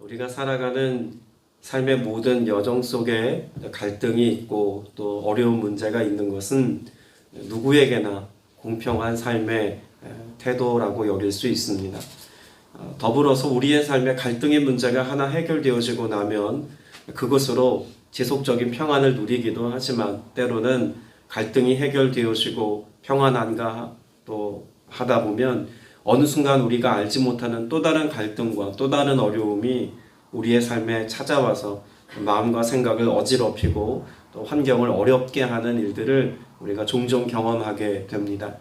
우리가 살아가는 삶의 모든 여정 속에 갈등이 있고 또 어려운 문제가 있는 것은 누구에게나 공평한 삶의 태도라고 여길 수 있습니다. 더불어서 우리의 삶에 갈등의 문제가 하나 해결되어지고 나면 그것으로 지속적인 평안을 누리기도 하지만 때로는 갈등이 해결되어지고 평안한가 또 하다 보면 어느 순간 우리가 알지 못하는 또 다른 갈등과 또 다른 어려움이 우리의 삶에 찾아와서 마음과 생각을 어지럽히고 또 환경을 어렵게 하는 일들을 우리가 종종 경험하게 됩니다.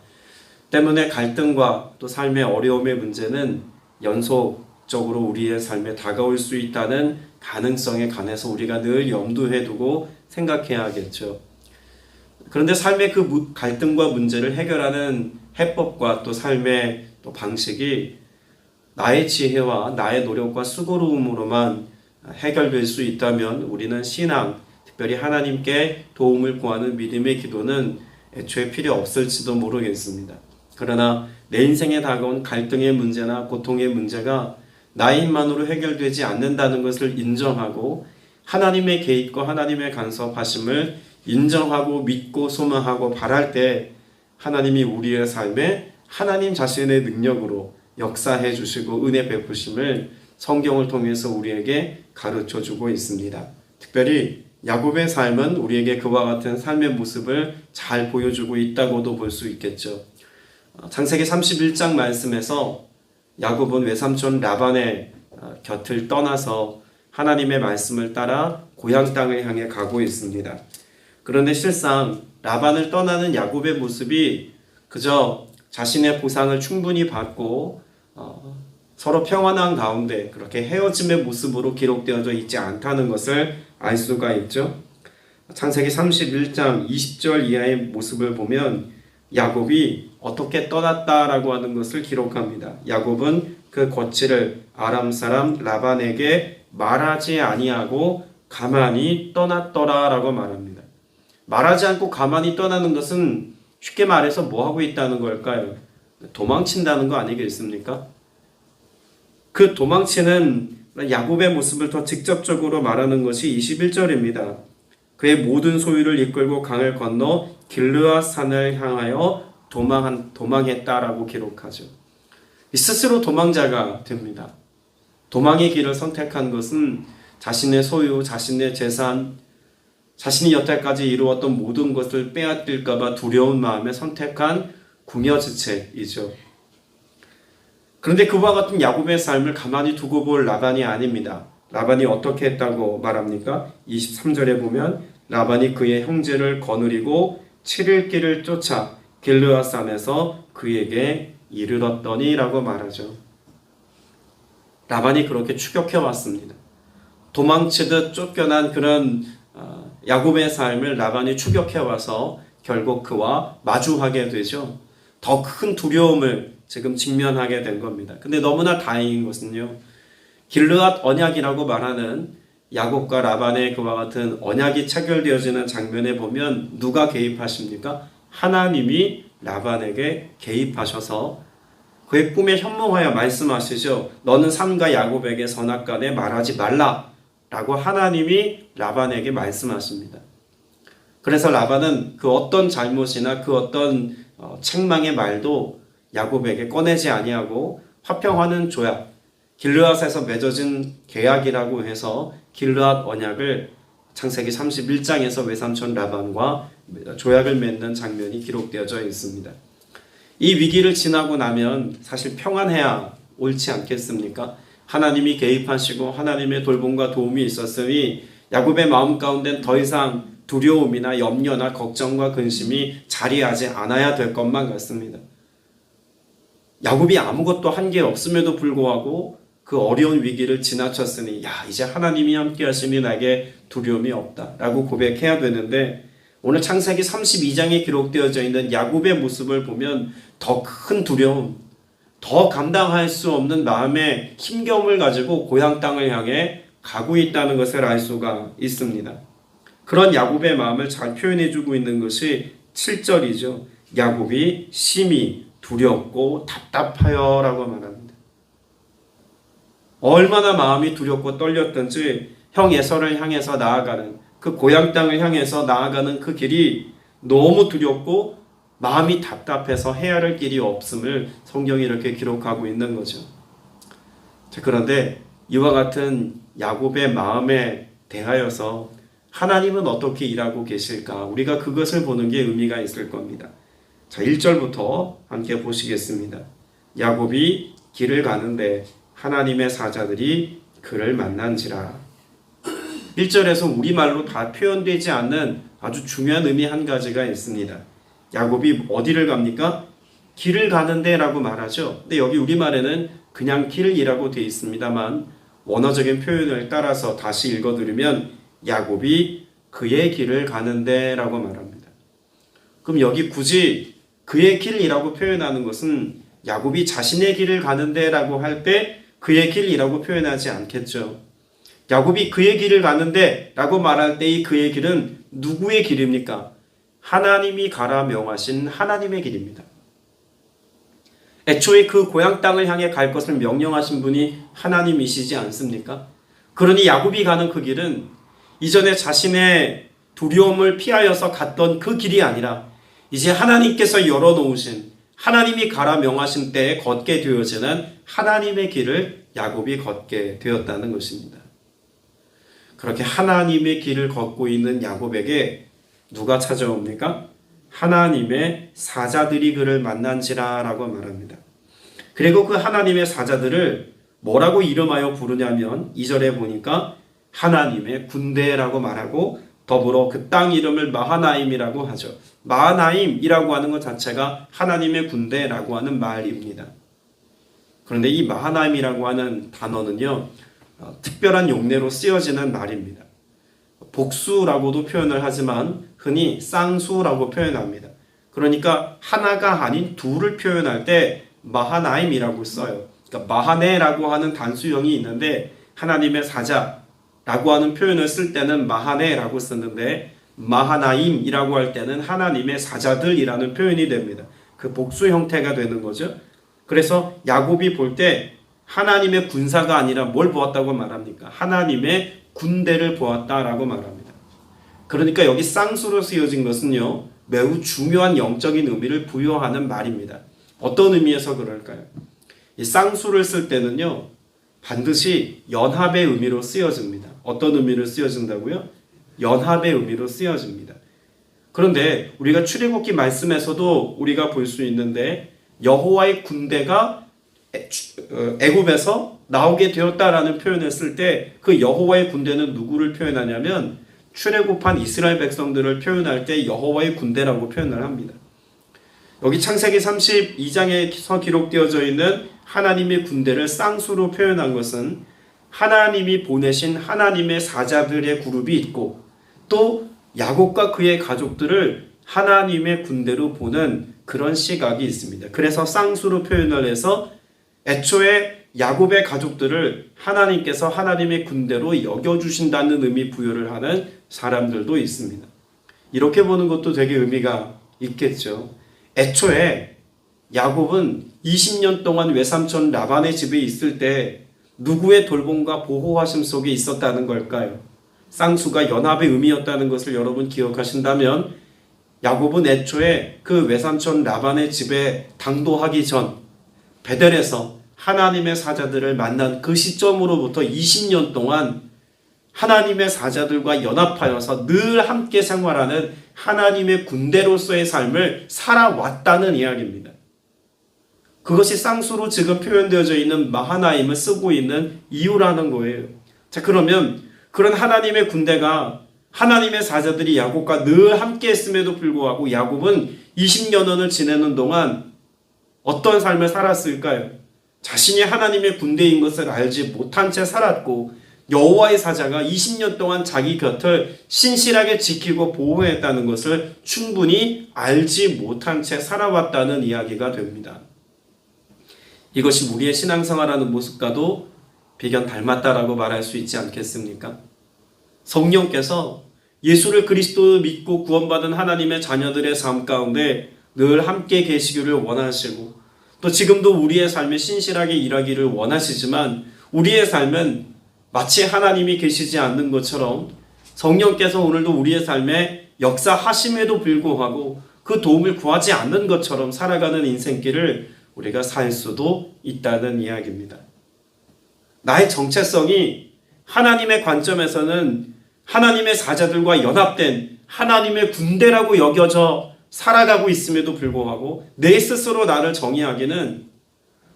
때문에 갈등과 또 삶의 어려움의 문제는 연속적으로 우리의 삶에 다가올 수 있다는 가능성에 관해서 우리가 늘 염두에 두고 생각해야겠죠. 그런데 삶의 그 갈등과 문제를 해결하는 해법과 또 삶의 또 방식이 나의 지혜와 나의 노력과 수고로움으로만 해결될 수 있다면 우리는 신앙, 특별히 하나님께 도움을 구하는 믿음의 기도는 애초에 필요 없을지도 모르겠습니다. 그러나 내 인생에 다가온 갈등의 문제나 고통의 문제가 나의 힘만으로 해결되지 않는다는 것을 인정하고 하나님의 개입과 하나님의 간섭하심을 인정하고 믿고 소망하고 바랄 때 하나님이 우리의 삶에 하나님 자신의 능력으로 역사해 주시고 은혜 베푸심을 성경을 통해서 우리에게 가르쳐 주고 있습니다. 특별히 야곱의 삶은 우리에게 그와 같은 삶의 모습을 잘 보여주고 있다고도 볼 수 있겠죠. 창세기 31장 말씀에서 야곱은 외삼촌 라반의 곁을 떠나서 하나님의 말씀을 따라 고향 땅을 향해 가고 있습니다. 그런데 실상 라반을 떠나는 야곱의 모습이 그저 자신의 보상을 충분히 받고 서로 평안한 가운데 그렇게 헤어짐의 모습으로 기록되어져 있지 않다는 것을 알 수가 있죠. 창세기 31장 20절 이하의 모습을 보면 야곱이 어떻게 떠났다라고 하는 것을 기록합니다. 야곱은 그 거취를 아람 사람 라반에게 말하지 아니하고 가만히 떠났더라라고 말합니다. 말하지 않고 가만히 떠나는 것은 쉽게 말해서 뭐 하고 있다는 걸까요? 도망친다는 거 아니겠습니까? 그 도망치는 야곱의 모습을 더 직접적으로 말하는 것이 21절입니다. 그의 모든 소유를 이끌고 강을 건너 길르앗 산을 향하여 도망했다라고 기록하죠. 스스로 도망자가 됩니다. 도망의 길을 선택한 것은 자신의 소유, 자신의 재산, 자신이 여태까지 이루었던 모든 것을 빼앗길까 봐 두려운 마음에 선택한 궁여지책이죠. 그런데 그와 같은 야곱의 삶을 가만히 두고 볼 라반이 아닙니다. 라반이 어떻게 했다고 말합니까? 23절에 보면 라반이 그의 형제를 거느리고 7일 길을 쫓아 길르앗 산에서 그에게 이르렀더니 라고 말하죠. 라반이 그렇게 추격해 왔습니다. 도망치듯 쫓겨난 그런 야곱의 삶을 라반이 추격해 와서 결국 그와 마주하게 되죠. 더 큰 두려움을 지금 직면하게 된 겁니다. 근데 너무나 다행인 것은요, 길르앗 언약이라고 말하는 야곱과 라반의 그와 같은 언약이 체결되어지는 장면에 보면 누가 개입하십니까? 하나님이 라반에게 개입하셔서 그의 꿈에 현몽하여 말씀하시죠. 너는 삼가 야곱에게 선악간에 말하지 말라 라고 하나님이 라반에게 말씀하십니다. 그래서 라반은 그 어떤 잘못이나 그 어떤 책망의 말도 야곱에게 꺼내지 아니하고 화평하는 조약, 길르앗에서 맺어진 계약이라고 해서 길르앗 언약을 창세기 31장에서 외삼촌 라반과 조약을 맺는 장면이 기록되어져 있습니다. 이 위기를 지나고 나면 사실 평안해야 옳지 않겠습니까? 하나님이 개입하시고 하나님의 돌봄과 도움이 있었으니 야곱의 마음 가운데는 더 이상 두려움이나 염려나 걱정과 근심이 자리하지 않아야 될 것만 같습니다. 야곱이 아무것도 한 게 없음에도 불구하고 그 어려운 위기를 지나쳤으니 이제 하나님이 함께 하시니 나에게 두려움이 없다 라고 고백해야 되는데 오늘 창세기 32장에 기록되어져 있는 야곱의 모습을 보면 더 큰 두려움, 더 감당할 수 없는 마음의 힘겨움을 가지고 고향 땅을 향해 가고 있다는 것을 알 수가 있습니다. 그런 야곱의 마음을 잘 표현해주고 있는 것이 7절이죠. 야곱이 심히 두렵고 답답하여 라고 말합니다. 얼마나 마음이 두렵고 떨렸던지 형 에서를 향해서 나아가는 그 고향 땅을 향해서 나아가는 그 길이 너무 두렵고 마음이 답답해서 해야 할 길이 없음을 성경이 이렇게 기록하고 있는 거죠. 자, 그런데 이와 같은 야곱의 마음에 대하여서 하나님은 어떻게 일하고 계실까? 우리가 그것을 보는 게 의미가 있을 겁니다. 자, 1절부터 함께 보시겠습니다. 야곱이 길을 가는데 하나님의 사자들이 그를 만난지라. 1절에서 우리말로 다 표현되지 않는 아주 중요한 의미 한 가지가 있습니다. 야곱이 어디를 갑니까? 길을 가는데 라고 말하죠. 근데 여기 우리말에는 그냥 길이라고 되어 있습니다만 원어적인 표현을 따라서 다시 읽어드리면 야곱이 그의 길을 가는데 라고 말합니다. 그럼 여기 굳이 그의 길이라고 표현하는 것은 야곱이 자신의 길을 가는데 라고 할 때 그의 길이라고 표현하지 않겠죠. 야곱이 그의 길을 가는데 라고 말할 때 이 그의 길은 누구의 길입니까? 하나님이 가라 명하신 하나님의 길입니다. 애초에 그 고향 땅을 향해 갈 것을 명령하신 분이 하나님이시지 않습니까? 그러니 야곱이 가는 그 길은 이전에 자신의 두려움을 피하여서 갔던 그 길이 아니라 이제 하나님께서 열어놓으신 하나님이 가라 명하신 때에 걷게 되어지는 하나님의 길을 야곱이 걷게 되었다는 것입니다. 그렇게 하나님의 길을 걷고 있는 야곱에게 누가 찾아옵니까? 하나님의 사자들이 그를 만난지라 라고 말합니다. 그리고 그 하나님의 사자들을 뭐라고 이름하여 부르냐면 2절에 보니까 하나님의 군대라고 말하고 더불어 그 땅 이름을 마하나임이라고 하죠. 마하나임이라고 하는 것 자체가 하나님의 군대라고 하는 말입니다. 그런데 이 마하나임이라고 하는 단어는요, 특별한 용례로 쓰여지는 말입니다. 복수라고도 표현을 하지만 흔히 쌍수라고 표현합니다. 그러니까 하나가 아닌 둘을 표현할 때 마하나임이라고 써요. 그러니까 마하네라고 하는 단수형이 있는데 하나님의 사자라고 하는 표현을 쓸 때는 마하네라고 쓰는데 마하나임이라고 할 때는 하나님의 사자들이라는 표현이 됩니다. 그 복수 형태가 되는 거죠. 그래서 야곱이 볼 때 하나님의 군사가 아니라 뭘 보았다고 말합니까? 하나님의 군대를 보았다라고 말합니다. 그러니까 여기 쌍수로 쓰여진 것은요, 매우 중요한 영적인 의미를 부여하는 말입니다. 어떤 의미에서 그럴까요? 이 쌍수를 쓸 때는요, 반드시 연합의 의미로 쓰여집니다. 어떤 의미로 쓰여진다고요? 연합의 의미로 쓰여집니다. 그런데 우리가 출애굽기 말씀에서도 우리가 볼 수 있는데 여호와의 군대가 애굽에서 나오게 되었다라는 표현을 쓸 때 그 여호와의 군대는 누구를 표현하냐면 출애굽한 이스라엘 백성들을 표현할 때 여호와의 군대라고 표현을 합니다. 여기 창세기 32장에서 기록되어져 있는 하나님의 군대를 쌍수로 표현한 것은 하나님이 보내신 하나님의 사자들의 그룹이 있고 또 야곱과 그의 가족들을 하나님의 군대로 보는 그런 시각이 있습니다. 그래서 쌍수로 표현을 해서 애초에 야곱의 가족들을 하나님께서 하나님의 군대로 여겨주신다는 의미 부여를 하는 사람들도 있습니다. 이렇게 보는 것도 되게 의미가 있겠죠. 애초에 야곱은 20년 동안 외삼촌 라반의 집에 있을 때 누구의 돌봄과 보호하심 속에 있었다는 걸까요? 쌍수가 연합의 의미였다는 것을 여러분 기억하신다면 야곱은 애초에 그 외삼촌 라반의 집에 당도하기 전 베델에서 하나님의 사자들을 만난 그 시점으로부터 20년 동안 하나님의 사자들과 연합하여서 늘 함께 생활하는 하나님의 군대로서의 삶을 살아왔다는 이야기입니다. 그것이 쌍수로 지금 표현되어져 있는 마하나임을 쓰고 있는 이유라는 거예요. 자, 그러면 그런 하나님의 군대가 하나님의 사자들이 야곱과 늘 함께 했음에도 불구하고 야곱은 20년을 지내는 동안 어떤 삶을 살았을까요? 자신이 하나님의 군대인 것을 알지 못한 채 살았고 여호와의 사자가 20년 동안 자기 곁을 신실하게 지키고 보호했다는 것을 충분히 알지 못한 채 살아왔다는 이야기가 됩니다. 이것이 우리의 신앙생활하는 모습과도 비견 닮았다라고 말할 수 있지 않겠습니까? 성령께서 예수를 그리스도로 믿고 구원받은 하나님의 자녀들의 삶 가운데 늘 함께 계시기를 원하시고 또 지금도 우리의 삶에 신실하게 일하기를 원하시지만 우리의 삶은 마치 하나님이 계시지 않는 것처럼 성령께서 오늘도 우리의 삶에 역사하심에도 불구하고 그 도움을 구하지 않는 것처럼 살아가는 인생길을 우리가 살 수도 있다는 이야기입니다. 나의 정체성이 하나님의 관점에서는 하나님의 사자들과 연합된 하나님의 군대라고 여겨져 살아가고 있음에도 불구하고 내 스스로 나를 정의하기는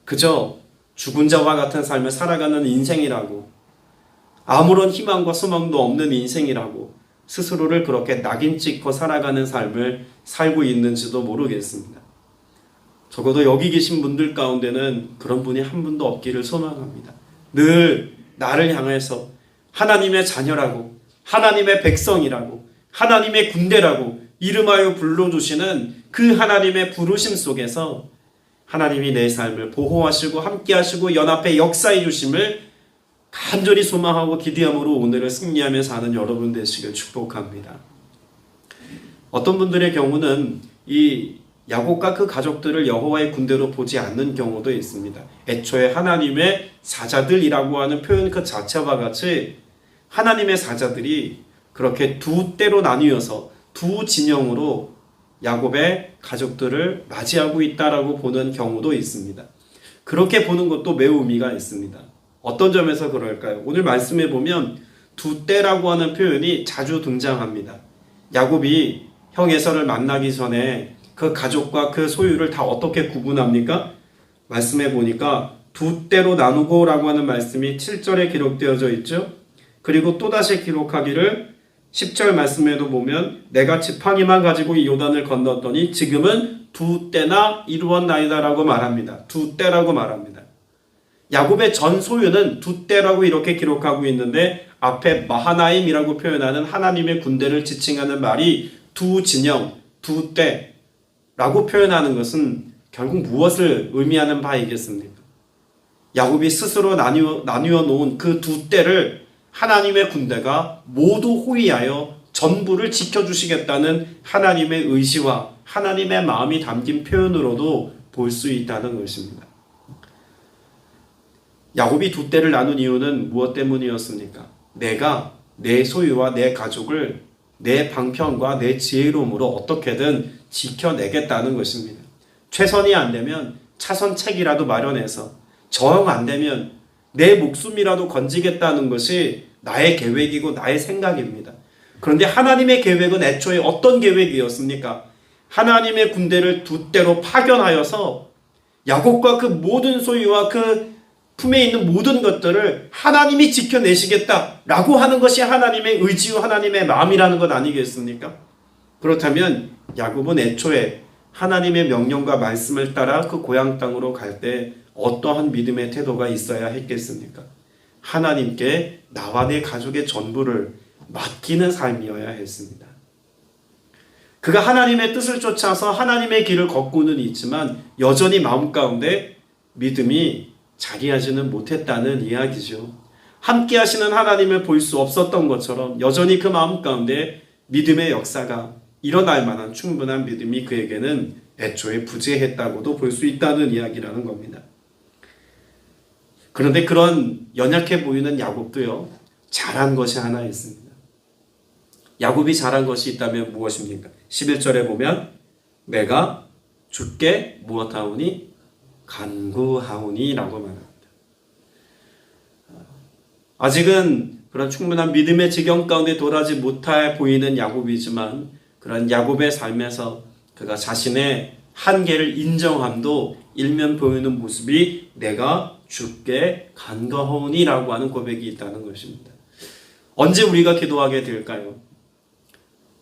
그저 죽은 자와 같은 삶을 살아가는 인생이라고, 아무런 희망과 소망도 없는 인생이라고 스스로를 그렇게 낙인 찍고 살아가는 삶을 살고 있는지도 모르겠습니다. 적어도 여기 계신 분들 가운데는 그런 분이 한 분도 없기를 소망합니다. 늘 나를 향해서 하나님의 자녀라고, 하나님의 백성이라고, 하나님의 군대라고 이름하여 불러주시는 그 하나님의 부르심 속에서 하나님이 내 삶을 보호하시고 함께하시고 연합해 역사해 주심을 간절히 소망하고 기대함으로 오늘을 승리하며 사는 여러분 되시길 축복합니다. 어떤 분들의 경우는 이 야곱과 그 가족들을 여호와의 군대로 보지 않는 경우도 있습니다. 애초에 하나님의 사자들이라고 하는 표현 그 자체와 같이 하나님의 사자들이 그렇게 두 때로 나뉘어서 두 진영으로 야곱의 가족들을 맞이하고 있다라고 보는 경우도 있습니다. 그렇게 보는 것도 매우 의미가 있습니다. 어떤 점에서 그럴까요? 오늘 말씀해 보면 두 때라고 하는 표현이 자주 등장합니다. 야곱이 형 에서를 만나기 전에 그 가족과 그 소유를 다 어떻게 구분합니까? 말씀해 보니까 두 때로 나누고 라고 하는 말씀이 7절에 기록되어져 있죠. 그리고 또다시 기록하기를 10절 말씀에도 보면 내가 지팡이만 가지고 이 요단을 건넜더니 지금은 두 때나 이루었나이다 라고 말합니다. 두 때라고 말합니다. 야곱의 전 소유는 두 때라고 이렇게 기록하고 있는데 앞에 마하나임이라고 표현하는 하나님의 군대를 지칭하는 말이 두 진영, 두 때라고 표현하는 것은 결국 무엇을 의미하는 바이겠습니까? 야곱이 스스로 나누어 놓은 그 두 때를 하나님의 군대가 모두 호위하여 전부를 지켜주시겠다는 하나님의 의지와 하나님의 마음이 담긴 표현으로도 볼 수 있다는 것입니다. 야곱이 두 때를 나눈 이유는 무엇 때문이었습니까? 내가 내 소유와 내 가족을 내 방편과 내 지혜로움으로 어떻게든 지켜내겠다는 것입니다. 최선이 안 되면 차선책이라도 마련해서, 정 안 되면 내 목숨이라도 건지겠다는 것이 나의 계획이고 나의 생각입니다. 그런데 하나님의 계획은 애초에 어떤 계획이었습니까? 하나님의 군대를 두 때로 파견하여서 야곱과 그 모든 소유와 그 품에 있는 모든 것들을 하나님이 지켜내시겠다라고 하는 것이 하나님의 의지와 하나님의 마음이라는 것 아니겠습니까? 그렇다면 야곱은 애초에 하나님의 명령과 말씀을 따라 그 고향 땅으로 갈 때 어떠한 믿음의 태도가 있어야 했겠습니까? 하나님께 나와 내 가족의 전부를 맡기는 삶이어야 했습니다. 그가 하나님의 뜻을 쫓아서 하나님의 길을 걷고는 있지만 여전히 마음 가운데 믿음이 자리하지는 못했다는 이야기죠. 함께 하시는 하나님을 볼 수 없었던 것처럼 여전히 그 마음 가운데 믿음의 역사가 일어날 만한 충분한 믿음이 그에게는 애초에 부재했다고도 볼 수 있다는 이야기라는 겁니다. 그런데 그런 연약해 보이는 야곱도요, 잘한 것이 하나 있습니다. 야곱이 잘한 것이 있다면 무엇입니까? 11절에 보면 내가 주께 무엇하오니? 간구하오니 라고 말합니다. 아직은 그런 충분한 믿음의 지경 가운데 돌아지 못해 보이는 야곱이지만 그런 야곱의 삶에서 그가 자신의 한계를 인정함도 일면 보이는 모습이 내가 주께 간구하오니 라고 하는 고백이 있다는 것입니다. 언제 우리가 기도하게 될까요?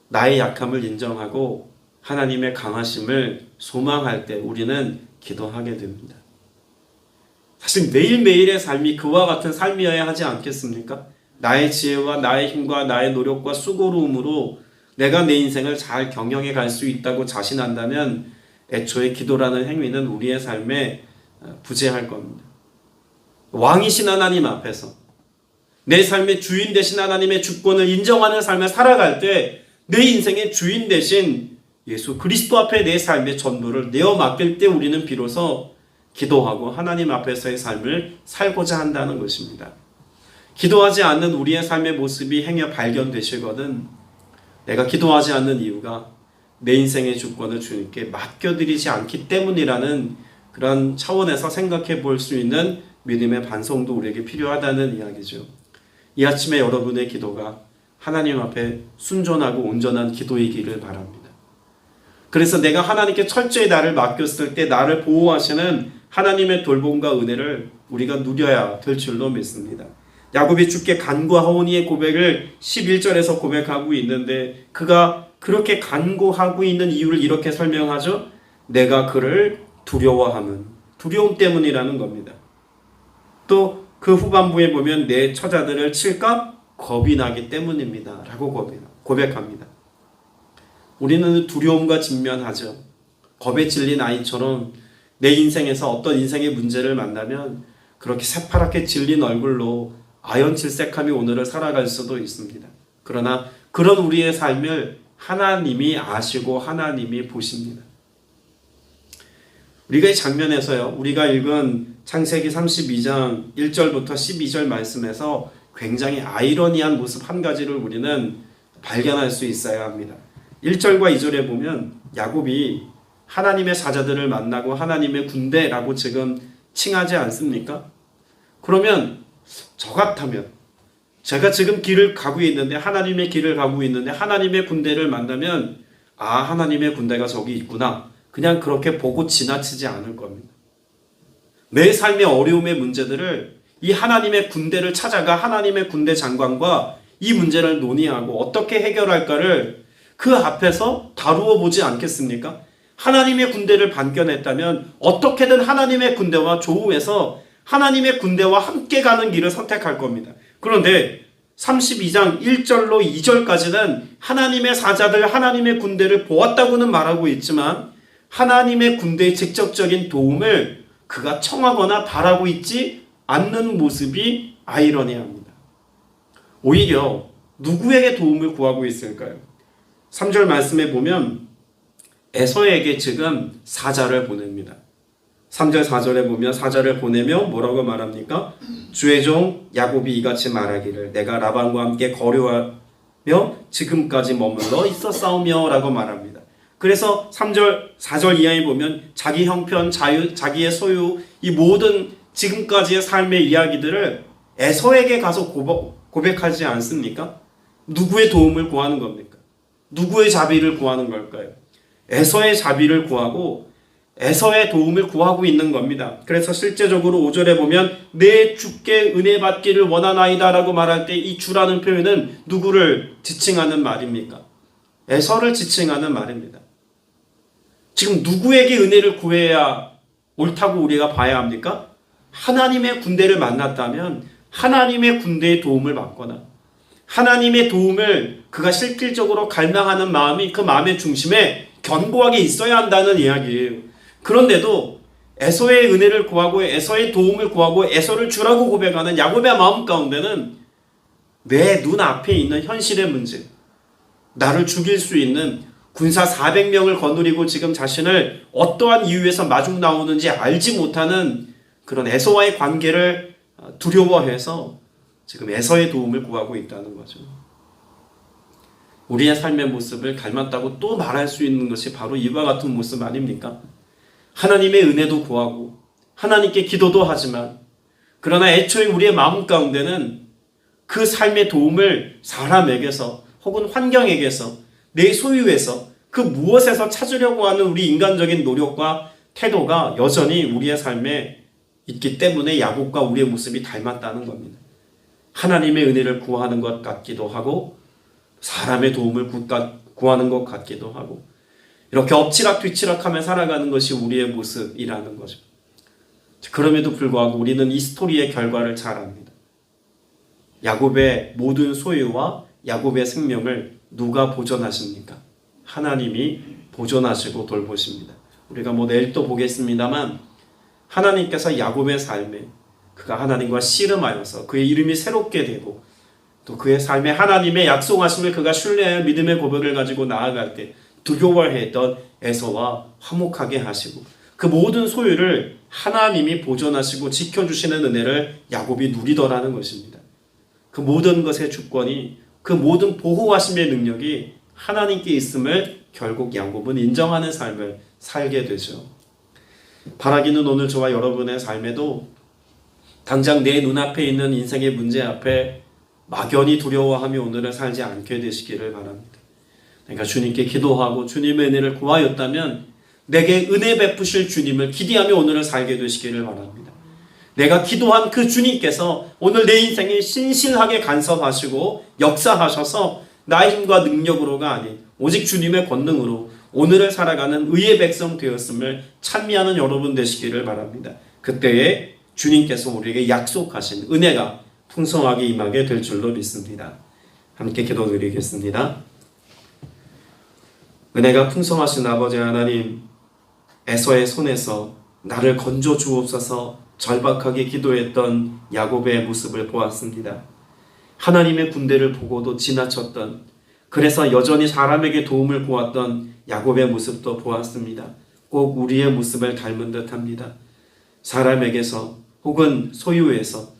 나의 약함을 인정하고 하나님의 강하심을 소망할 때 우리는 기도하게 됩니다. 사실 매일매일의 삶이 그와 같은 삶이어야 하지 않겠습니까? 나의 지혜와 나의 힘과 나의 노력과 수고로움으로 내가 내 인생을 잘 경영해 갈 수 있다고 자신한다면 애초에 기도라는 행위는 우리의 삶에 부재할 겁니다. 왕이신 하나님 앞에서 내 삶의 주인 되신 하나님의 주권을 인정하는 삶을 살아갈 때 내 인생의 주인 되신 예수 그리스도 앞에 내 삶의 전부를 내어 맡길 때 우리는 비로소 기도하고 하나님 앞에서의 삶을 살고자 한다는 것입니다. 기도하지 않는 우리의 삶의 모습이 행여 발견되시거든 내가 기도하지 않는 이유가 내 인생의 주권을 주님께 맡겨드리지 않기 때문이라는 그런 차원에서 생각해 볼 수 있는 믿음의 반성도 우리에게 필요하다는 이야기죠. 이 아침에 여러분의 기도가 하나님 앞에 순전하고 온전한 기도이기를 바랍니다. 그래서 내가 하나님께 철저히 나를 맡겼을 때 나를 보호하시는 하나님의 돌봄과 은혜를 우리가 누려야 될 줄로 믿습니다. 야곱이 주께 간구하오니의 고백을 11절에서 고백하고 있는데 그가 그렇게 간구하고 있는 이유를 이렇게 설명하죠. 내가 그를 두려워함은 두려움 때문이라는 겁니다. 또 그 후반부에 보면 내 처자들을 칠까 겁이 나기 때문입니다 라고 고백합니다. 우리는 두려움과 직면하죠. 겁에 질린 아이처럼 내 인생에서 어떤 인생의 문제를 만나면 그렇게 새파랗게 질린 얼굴로 아연칠색함이 오늘을 살아갈 수도 있습니다. 그러나 그런 우리의 삶을 하나님이 아시고 하나님이 보십니다. 우리가 이 장면에서요, 우리가 읽은 창세기 32장 1절부터 12절 말씀에서 굉장히 아이러니한 모습 한 가지를 우리는 발견할 수 있어야 합니다. 1절과 2절에 보면 야곱이 하나님의 사자들을 만나고 하나님의 군대라고 지금 칭하지 않습니까? 그러면 저 같다면 제가 지금 길을 가고 있는데 하나님의 길을 가고 있는데 하나님의 군대를 만나면 아 하나님의 군대가 저기 있구나 그냥 그렇게 보고 지나치지 않을 겁니다. 내 삶의 어려움의 문제들을 이 하나님의 군대를 찾아가 하나님의 군대 장관과 이 문제를 논의하고 어떻게 해결할까를 그 앞에서 다루어 보지 않겠습니까? 하나님의 군대를 발견했다면 어떻게든 하나님의 군대와 조우해서 하나님의 군대와 함께 가는 길을 선택할 겁니다. 그런데 32장 1절로 2절까지는 하나님의 사자들, 하나님의 군대를 보았다고는 말하고 있지만 하나님의 군대의 직접적인 도움을 그가 청하거나 바라고 있지 않는 모습이 아이러니합니다. 오히려 누구에게 도움을 구하고 있을까요? 3절 말씀에 보면 에서에게 지금 사자를 보냅니다. 3절 4절에 보면 사자를 보내며 뭐라고 말합니까? 주의 종 야곱이 이같이 말하기를 내가 라반과 함께 거류하며 지금까지 머물러 있었사오며 라고 말합니다. 그래서 3절 4절 이하에 보면 자기 형편, 자기의 소유 이 모든 지금까지의 삶의 이야기들을 에서에게 가서 고백하지 않습니까? 누구의 도움을 구하는 겁니까? 누구의 자비를 구하는 걸까요? 에서의 자비를 구하고 에서의 도움을 구하고 있는 겁니다. 그래서 실제적으로 5절에 보면 내 주께 은혜 받기를 원하나이다 라고 말할 때 이 주라는 표현은 누구를 지칭하는 말입니까? 에서를 지칭하는 말입니다. 지금 누구에게 은혜를 구해야 옳다고 우리가 봐야 합니까? 하나님의 군대를 만났다면 하나님의 군대의 도움을 받거나 하나님의 도움을 그가 실질적으로 갈망하는 마음이 그 마음의 중심에 견고하게 있어야 한다는 이야기예요. 그런데도 에서의 은혜를 구하고 에서의 도움을 구하고 에서를 주라고 고백하는 야곱의 마음 가운데는 내 눈앞에 있는 현실의 문제, 나를 죽일 수 있는 군사 400명을 거느리고 지금 자신을 어떠한 이유에서 마중 나오는지 알지 못하는 그런 에서와의 관계를 두려워해서 지금 에서의 도움을 구하고 있다는 거죠. 우리의 삶의 모습을 닮았다고 또 말할 수 있는 것이 바로 이와 같은 모습 아닙니까? 하나님의 은혜도 구하고 하나님께 기도도 하지만 그러나 애초에 우리의 마음 가운데는 그 삶의 도움을 사람에게서 혹은 환경에게서 내 소유에서 그 무엇에서 찾으려고 하는 우리 인간적인 노력과 태도가 여전히 우리의 삶에 있기 때문에 야곱과 우리의 모습이 닮았다는 겁니다. 하나님의 은혜를 구하는 것 같기도 하고 사람의 도움을 구하는 것 같기도 하고 이렇게 엎치락뒤치락하며 살아가는 것이 우리의 모습이라는 거죠. 그럼에도 불구하고 우리는 이 스토리의 결과를 잘 압니다. 야곱의 모든 소유와 야곱의 생명을 누가 보존하십니까? 하나님이 보존하시고 돌보십니다. 우리가 내일 또 보겠습니다만 하나님께서 야곱의 삶에 그가 하나님과 씨름하여서 그의 이름이 새롭게 되고 또 그의 삶에 하나님의 약속하심을 그가 신뢰하여 믿음의 고백을 가지고 나아갈 때 두려워했던 에서와 화목하게 하시고 그 모든 소유를 하나님이 보존하시고 지켜주시는 은혜를 야곱이 누리더라는 것입니다. 그 모든 것의 주권이, 그 모든 보호하심의 능력이 하나님께 있음을 결국 야곱은 인정하는 삶을 살게 되죠. 바라기는 오늘 저와 여러분의 삶에도 당장 내 눈앞에 있는 인생의 문제 앞에 막연히 두려워하며 오늘을 살지 않게 되시기를 바랍니다. 그러니까 주님께 기도하고 주님의 은혜를 구하였다면 내게 은혜 베푸실 주님을 기대하며 오늘을 살게 되시기를 바랍니다. 내가 기도한 그 주님께서 오늘 내 인생에 신실하게 간섭하시고 역사하셔서 나의 힘과 능력으로가 아닌 오직 주님의 권능으로 오늘을 살아가는 의의 백성 되었음을 찬미하는 여러분 되시기를 바랍니다. 그때에 주님께서 우리에게 약속하신 은혜가 풍성하게 임하게 될 줄로 믿습니다. 함께 기도드리겠습니다. 은혜가 풍성하신 아버지 하나님, 에서의 손에서 나를 건져 주옵소서 절박하게 기도했던 야곱의 모습을 보았습니다. 하나님의 군대를 보고도 지나쳤던, 그래서 여전히 사람에게 도움을 구했던 야곱의 모습도 보았습니다. 꼭 우리의 모습을 닮은 듯합니다. 사람에게서 혹은 소유에서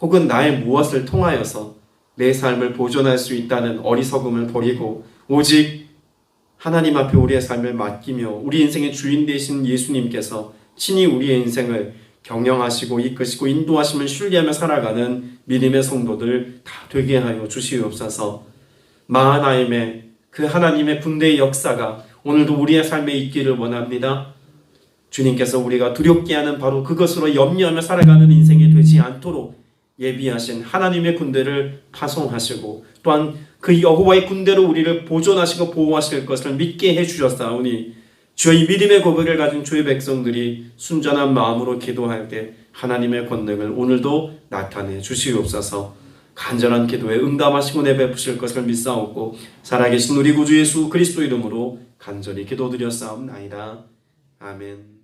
혹은 나의 무엇을 통하여서 내 삶을 보존할 수 있다는 어리석음을 버리고 오직 하나님 앞에 우리의 삶을 맡기며 우리 인생의 주인 되신 예수님께서 친히 우리의 인생을 경영하시고 이끄시고 인도하심을 신뢰하며 살아가는 믿음의 성도들 다 되게 하여 주시옵소서. 마하나임의 그 하나님의 군대의 역사가 오늘도 우리의 삶에 있기를 원합니다. 주님께서 우리가 두렵게 하는 바로 그것으로 염려하며 살아가는 인생이 되지 않도록 예비하신 하나님의 군대를 파송하시고 또한 그 여호와의 군대로 우리를 보존하시고 보호하실 것을 믿게 해주셨사오니 주의 믿음의 고백을 가진 주의 백성들이 순전한 마음으로 기도할 때 하나님의 권능을 오늘도 나타내 주시옵소서. 간절한 기도에 응답하시고 내베푸실 것을 믿사옵고 살아계신 우리 구주 예수 그리스도 이름으로 간절히 기도드렸사옵나이다. 아멘.